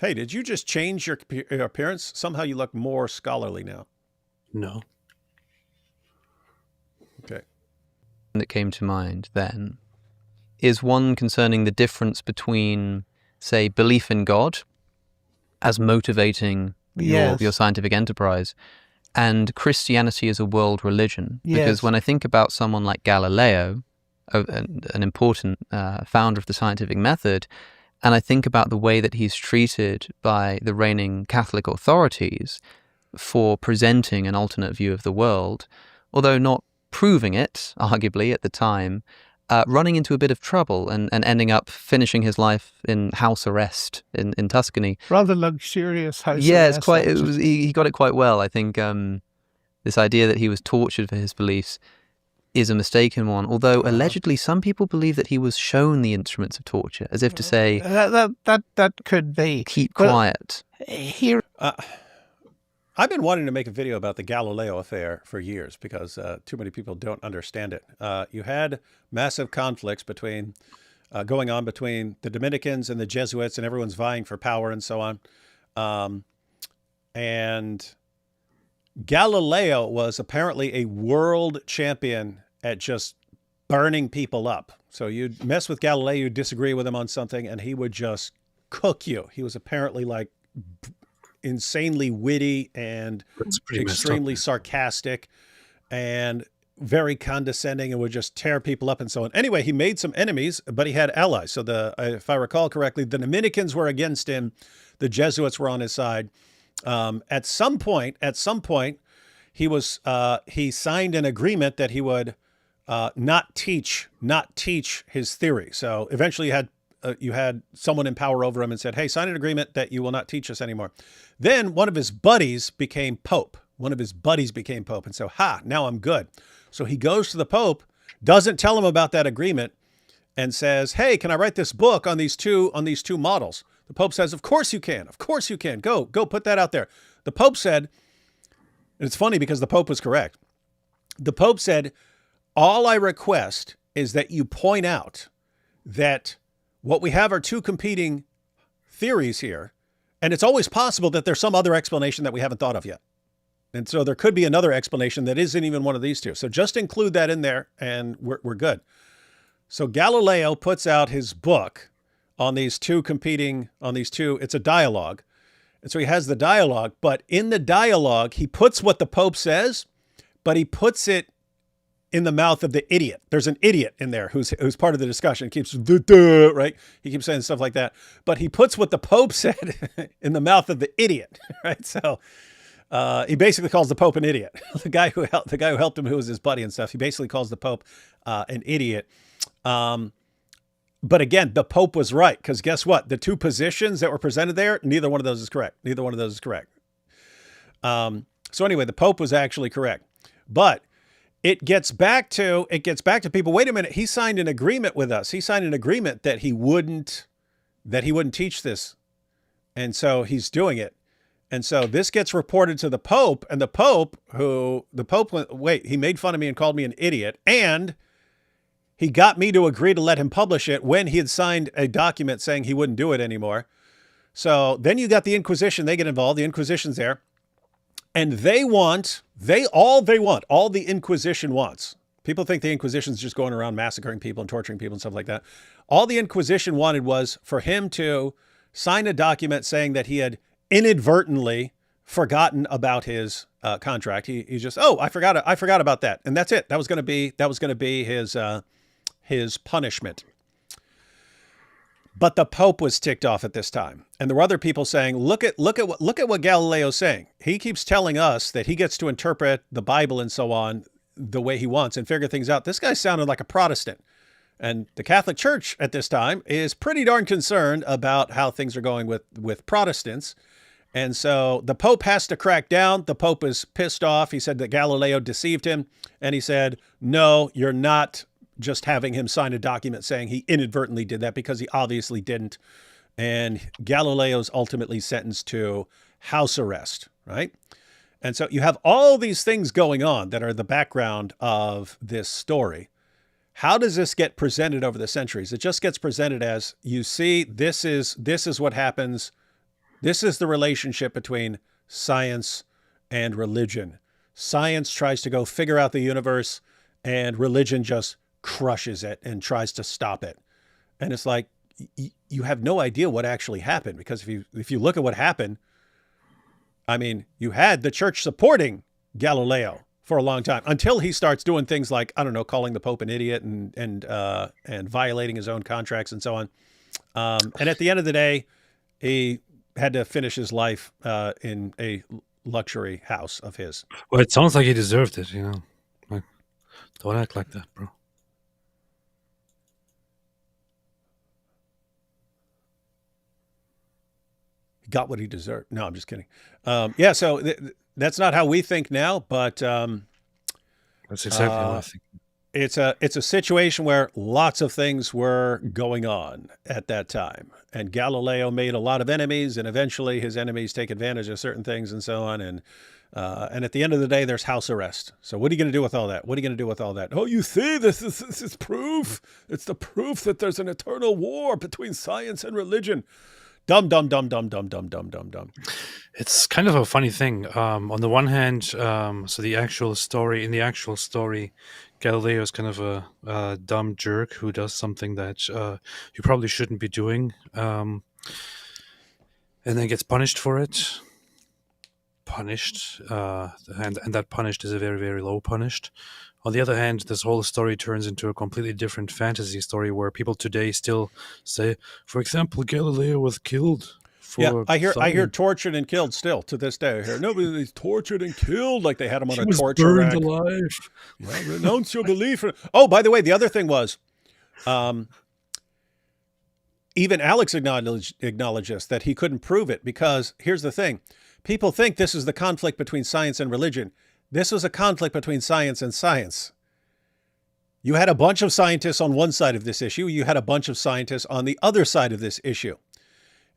Hey, did you just change your appearance? Somehow you look more scholarly now. No. Okay. That came to mind then is one concerning the difference between, say, belief in God as motivating your scientific enterprise and Christianity as a world religion. Because when I think about someone like Galileo, an important founder of the scientific method, and I think about the way that he's treated by the reigning Catholic authorities for presenting an alternate view of the world, although not proving it, arguably, at the time, running into a bit of trouble and ending up finishing his life in house arrest in Tuscany. Rather luxurious house arrest. Yeah, he got it quite well. I think this idea that he was tortured for his beliefs is a mistaken one, although allegedly some people believe that he was shown the instruments of torture, as if to say... That could be. Keep quiet. Here... I've been wanting to make a video about the Galileo Affair for years because too many people don't understand it. You had massive conflicts going on between the Dominicans and the Jesuits, and everyone's vying for power and so on. And Galileo was apparently a world champion at just burning people up. So you'd mess with Galileo, you'd disagree with him on something, and he would just cook you. He was apparently like insanely witty and extremely sarcastic and very condescending and would just tear people up and so on. Anyway, he made some enemies, but he had allies. So if I recall correctly, the Dominicans were against him. The Jesuits were on his side. At some point, he signed an agreement that he would not teach his theory. So eventually you had someone in power over him and said, hey, sign an agreement that you will not teach us anymore. Then one of his buddies became Pope. And so, now I'm good. So he goes to the Pope, doesn't tell him about that agreement, and says, hey, can I write this book on these two models? The Pope says, of course you can. Go put that out there. The Pope said, and it's funny because the Pope was correct. The Pope said, all I request is that you point out that what we have are two competing theories here, and it's always possible that there's some other explanation that we haven't thought of yet. And so there could be another explanation that isn't even one of these two. So just include that in there and we're good. So Galileo puts out his book on these two, it's a dialogue. And so he has the dialogue, but in the dialogue, he puts what the Pope says, but he puts it in the mouth of the idiot. There's an idiot in there who's part of the discussion. Keeps right. He keeps saying stuff like that, but he puts what the Pope said in the mouth of the idiot. Right. So he basically calls the Pope an idiot. The guy who helped him, who was his buddy and stuff. He basically calls the Pope an idiot. But again, the Pope was right, because guess what? The two positions that were presented there, neither one of those is correct. So anyway, the Pope was actually correct, but it gets back to people. Wait a minute. He signed an agreement with us. He signed an agreement that he wouldn't teach this. And so he's doing it. And so this gets reported to the Pope, and the Pope went, he made fun of me and called me an idiot. And he got me to agree to let him publish it when he had signed a document saying he wouldn't do it anymore. So then you got the Inquisition. They get involved. The Inquisition's there. And all the Inquisition wants. People think the Inquisition's just going around massacring people and torturing people and stuff like that. All the Inquisition wanted was for him to sign a document saying that he had inadvertently forgotten about his contract. He's just, I forgot about that. And that's it. That was going to be his punishment. But the Pope was ticked off at this time. And there were other people saying, look at what Galileo's saying. He keeps telling us that he gets to interpret the Bible and so on the way he wants and figure things out. This guy sounded like a Protestant. And the Catholic Church at this time is pretty darn concerned about how things are going with Protestants. And so the Pope has to crack down. The Pope is pissed off. He said that Galileo deceived him. And he said, no, you're not just having him sign a document saying he inadvertently did that, because he obviously didn't. And Galileo's ultimately sentenced to house arrest, right? And so you have all these things going on that are the background of this story. How does this get presented over the centuries? It just gets presented as, you see, this is what happens. This is the relationship between science and religion. Science tries to go figure out the universe, and religion just crushes it and tries to stop it. And it's like, you have no idea what actually happened, because if you look at what happened, I mean, you had the church supporting Galileo for a long time until he starts doing things like, I don't know, calling the Pope an idiot and violating his own contracts and so on. And at the end of the day, he had to finish his life in a luxury house of his. Well, it sounds like he deserved it, Like, don't act like that, bro. He got what he deserved. No, I'm just kidding. Yeah, so that's not how we think now, but That's exactly how I think. it's a situation where lots of things were going on at that time, and Galileo made a lot of enemies, and eventually his enemies take advantage of certain things and so on, and at the end of the day, there's house arrest. So what are you going to do with all that? What are you going to do with all that? Oh, you see, this is proof. It's the proof that there's an eternal war between science and religion. Dumb. It's kind of a funny thing. On the one hand, so in the actual story, Galileo is kind of a dumb jerk who does something that you probably shouldn't be doing, and then gets punished for it. And that punished is a very, very low punished. On the other hand, this whole story turns into a completely different fantasy story where people today still say, for example, Galileo was killed. I hear tortured and killed still to this day. I hear nobody's tortured and killed, like they had him on a torture burned rack. alive. Yeah, renounce your belief. Oh, by the way, the other thing was, even Alex acknowledged this, that he couldn't prove it, because here's the thing. People think this is the conflict between science and religion. This was a conflict between science and science. You had a bunch of scientists on one side of this issue. You had a bunch of scientists on the other side of this issue.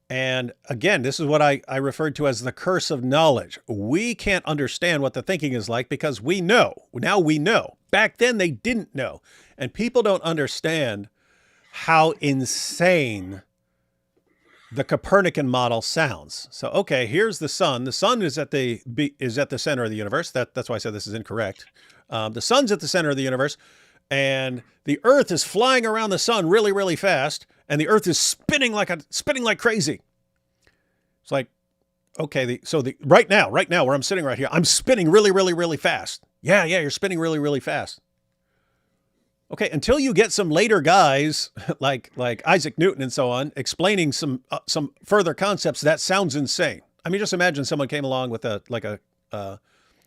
And again, this is what I referred to as the curse of knowledge. We can't understand what the thinking is like because we know. Now we know. Back then they didn't know. And people don't understand how insane the Copernican model sounds. So, okay, here's the sun. The sun is at the center of the universe. That's why I said this is incorrect. The sun's at the center of the universe, and the Earth is flying around the sun really, really fast, and the Earth is spinning like crazy. It's like, okay, right now where I'm sitting right here, I'm spinning really, really, really fast. Yeah, you're spinning really, really fast. Okay, until you get some later guys like Isaac Newton and so on explaining some further concepts, that sounds insane. I mean, just imagine someone came along with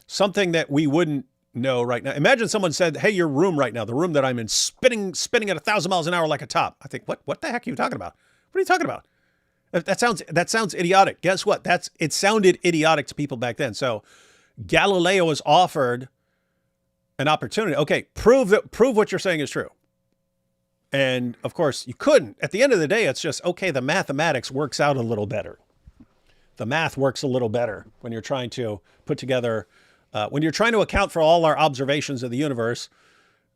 something that we wouldn't know right now. Imagine someone said, "Hey, your room right now, the room that I'm in, spinning at 1,000 miles an hour like a top." I think, what the heck are you talking about? What are you talking about? That sounds idiotic. Guess what? It sounded idiotic to people back then. So Galileo was offered an opportunity. Okay, prove what you're saying is true. And of course you couldn't. At the end of the day, it's just, okay, the mathematics works out a little better. The math works a little better when you're trying to put together, when you're trying to account for all our observations of the universe.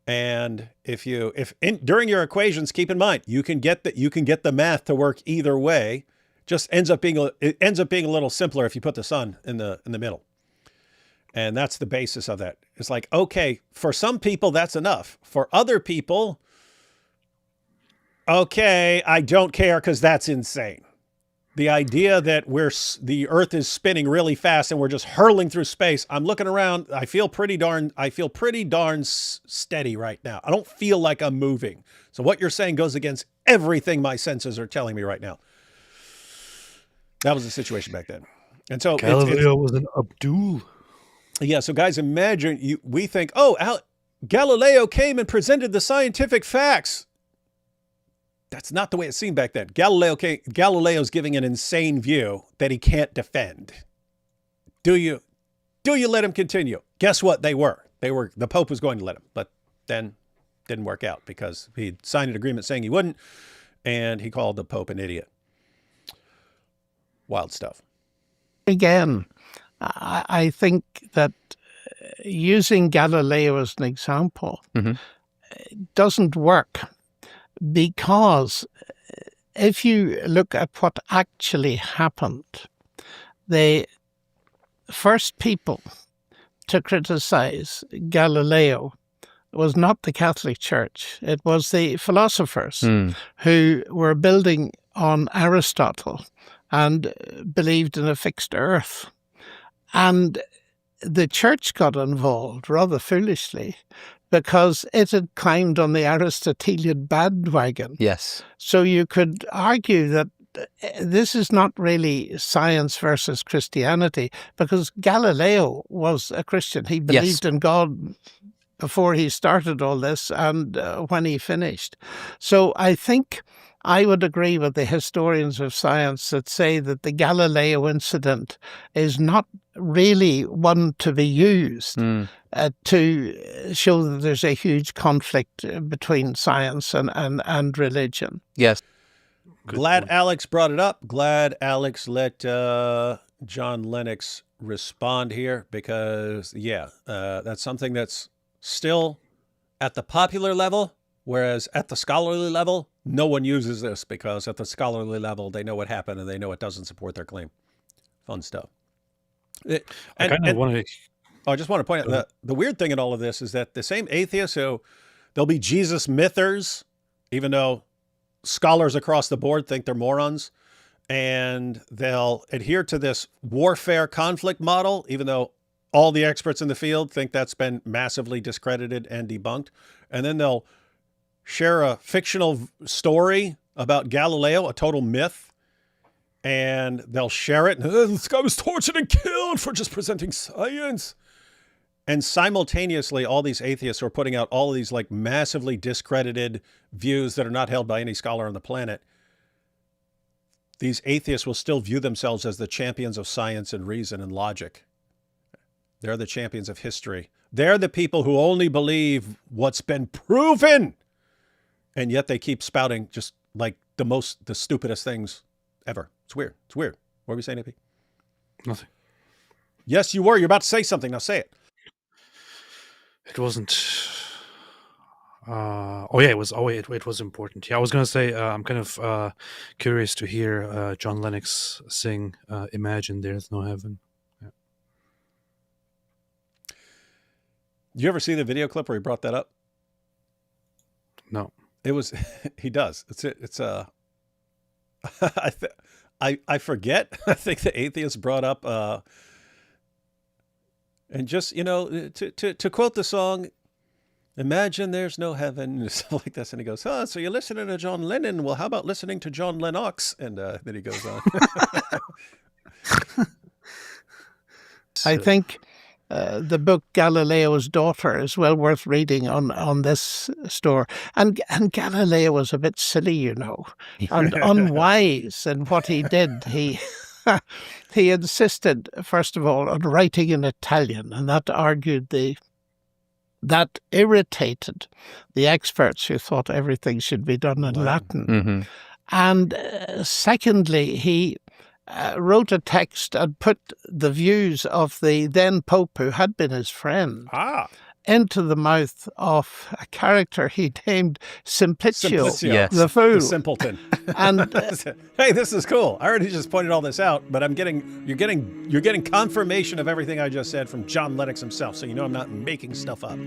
And during your equations, keep in mind, you can get the math to work either way. Just ends up being a little simpler if you put the sun in the middle. And that's the basis of that. It's like, okay, for some people, that's enough. For other people, okay, I don't care because that's insane. The idea that the Earth is spinning really fast and we're just hurling through space. I'm looking around. I feel pretty darn steady right now. I don't feel like I'm moving. So what you're saying goes against everything my senses are telling me right now. That was the situation back then. And so Galileo was an Abdul. Yeah, so guys, imagine we think, Galileo came and presented the scientific facts. That's not the way it seemed back then. Galileo's giving an insane view that he can't defend. Do you let him continue? Guess what? The Pope was going to let him, but then didn't work out because he signed an agreement saying he wouldn't, and he called the Pope an idiot. Wild stuff. Again, I think that using Galileo as an example doesn't work, because if you look at what actually happened, the first people to criticize Galileo was not the Catholic Church. It was the philosophers who were building on Aristotle and believed in a fixed earth. And the church got involved rather foolishly because it had climbed on the Aristotelian bandwagon. Yes. So you could argue that this is not really science versus Christianity, because Galileo was a Christian. He believed in God before he started all this and when he finished. So I think I would agree with the historians of science that say that the Galileo incident is not really one to be used to show that there's a huge conflict between science and religion. Yes. Glad Alex brought it up. Glad Alex let John Lennox respond here, because, that's something that's still at the popular level, whereas at the scholarly level, no one uses this, because at the scholarly level, they know what happened and they know it doesn't support their claim. Fun stuff. I just want to point out the weird thing in all of this is that the same atheists who, they'll be Jesus mythers, even though scholars across the board think they're morons, and they'll adhere to this warfare conflict model, even though all the experts in the field think that's been massively discredited and debunked. And then they'll share a fictional story about Galileo, a total myth, and they'll share it. This guy was tortured and killed for just presenting science. And simultaneously, all these atheists are putting out all of these like massively discredited views that are not held by any scholar on the planet. These atheists will still view themselves as the champions of science and reason and logic. They're the champions of history. They're the people who only believe what's been proven. And yet they keep spouting just like the stupidest things ever. It's weird. It's weird. What were we saying, AP? Nothing. Yes, you were. You're about to say something. Now say it. It wasn't. It was. It was important. Yeah, I was gonna say. I'm kind of curious to hear John Lennox sing "Imagine There's No Heaven." Yeah. Did you ever see the video clip where he brought that up? No. It was. He does. It's I forget. I think the atheist brought up. And just, to quote the song, "Imagine there's no heaven," and stuff like this. And he goes, "Oh, so you're listening to John Lennon? Well, how about listening to John Lennox?" And then he goes on. I think the book Galileo's Daughter is well worth reading on this store. And Galileo was a bit silly, and unwise in what he did. He insisted, first of all, on writing in Italian, and that irritated the experts who thought everything should be done in Latin. Mm-hmm. And secondly, he wrote a text and put the views of the then Pope, who had been his friend, into the mouth of a character he named Simplicio. The fool. The simpleton. And hey, this is cool. I already just pointed all this out, but you're getting confirmation of everything I just said from John Lennox himself, so you know I'm not making stuff up.